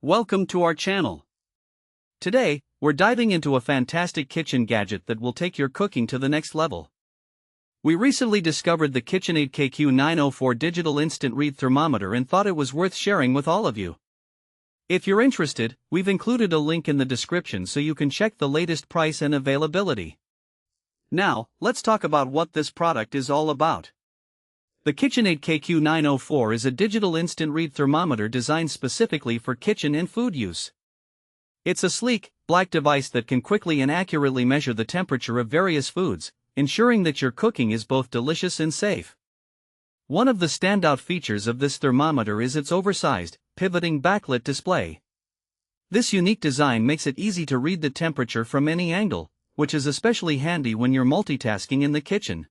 Welcome to our channel. Today, we're diving into a fantastic kitchen gadget that will take your cooking to the next level. We recently discovered the KitchenAid KQ904 digital instant read thermometer and thought it was worth sharing with all of you. If you're interested, we've included a link in the description so you can check the latest price and availability. Now, let's talk about what this product is all about. The KitchenAid KQ904 is a digital instant read thermometer designed specifically for kitchen and food use. It's a sleek, black device that can quickly and accurately measure the temperature of various foods, ensuring that your cooking is both delicious and safe. One of the standout features of this thermometer is its oversized, pivoting backlit display. This unique design makes it easy to read the temperature from any angle, which is especially handy when you're multitasking in the kitchen.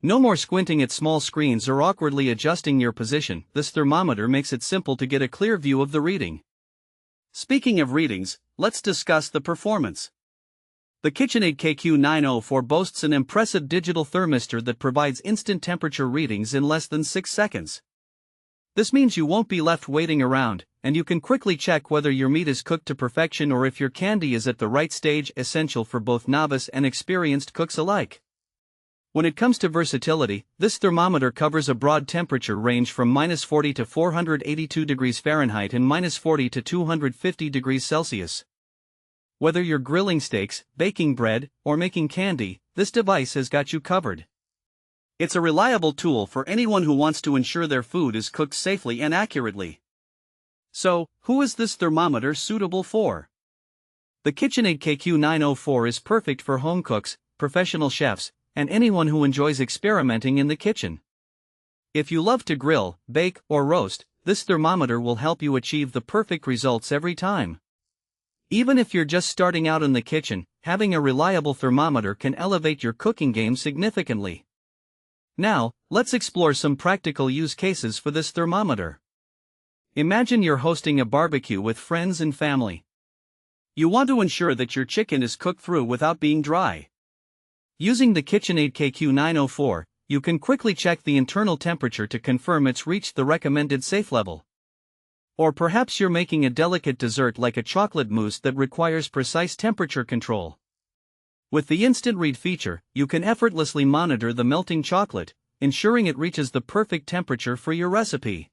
No more squinting at small screens or awkwardly adjusting your position. This thermometer makes it simple to get a clear view of the reading. Speaking of readings, let's discuss the performance. The KitchenAid KQ904 boasts an impressive digital thermistor that provides instant temperature readings in less than 6 seconds. This means you won't be left waiting around, and you can quickly check whether your meat is cooked to perfection or if your candy is at the right stage, essential for both novice and experienced cooks alike. When it comes to versatility, this thermometer covers a broad temperature range from -40 to 482 degrees Fahrenheit and -40 to 250 degrees Celsius. Whether you're grilling steaks, baking bread, or making candy, this device has got you covered. It's a reliable tool for anyone who wants to ensure their food is cooked safely and accurately. So, who is this thermometer suitable for? The KitchenAid KQ904 is perfect for home cooks, professional chefs, and anyone who enjoys experimenting in the kitchen. If you love to grill, bake, or roast, this thermometer will help you achieve the perfect results every time. Even if you're just starting out in the kitchen, having a reliable thermometer can elevate your cooking game significantly. Now, let's explore some practical use cases for this thermometer. Imagine you're hosting a barbecue with friends and family. You want to ensure that your chicken is cooked through without being dry. Using the KitchenAid KQ904, you can quickly check the internal temperature to confirm it's reached the recommended safe level. Or perhaps you're making a delicate dessert like a chocolate mousse that requires precise temperature control. With the instant read feature, you can effortlessly monitor the melting chocolate, ensuring it reaches the perfect temperature for your recipe.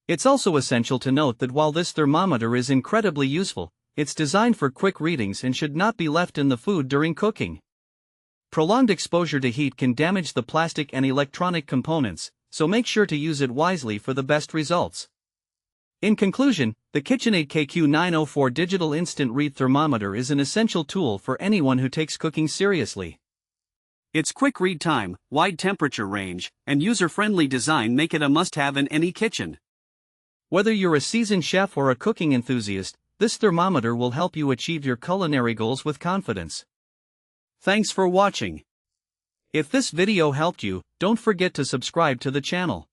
It's also essential to note that while this thermometer is incredibly useful, it's designed for quick readings and should not be left in the food during cooking. Prolonged exposure to heat can damage the plastic and electronic components, so make sure to use it wisely for the best results. In conclusion, the KitchenAid KQ904 digital instant read thermometer is an essential tool for anyone who takes cooking seriously. Its quick read time, wide temperature range, and user-friendly design make it a must-have in any kitchen. Whether you're a seasoned chef or a cooking enthusiast, this thermometer will help you achieve your culinary goals with confidence. Thanks for watching. If this video helped you, don't forget to subscribe to the channel.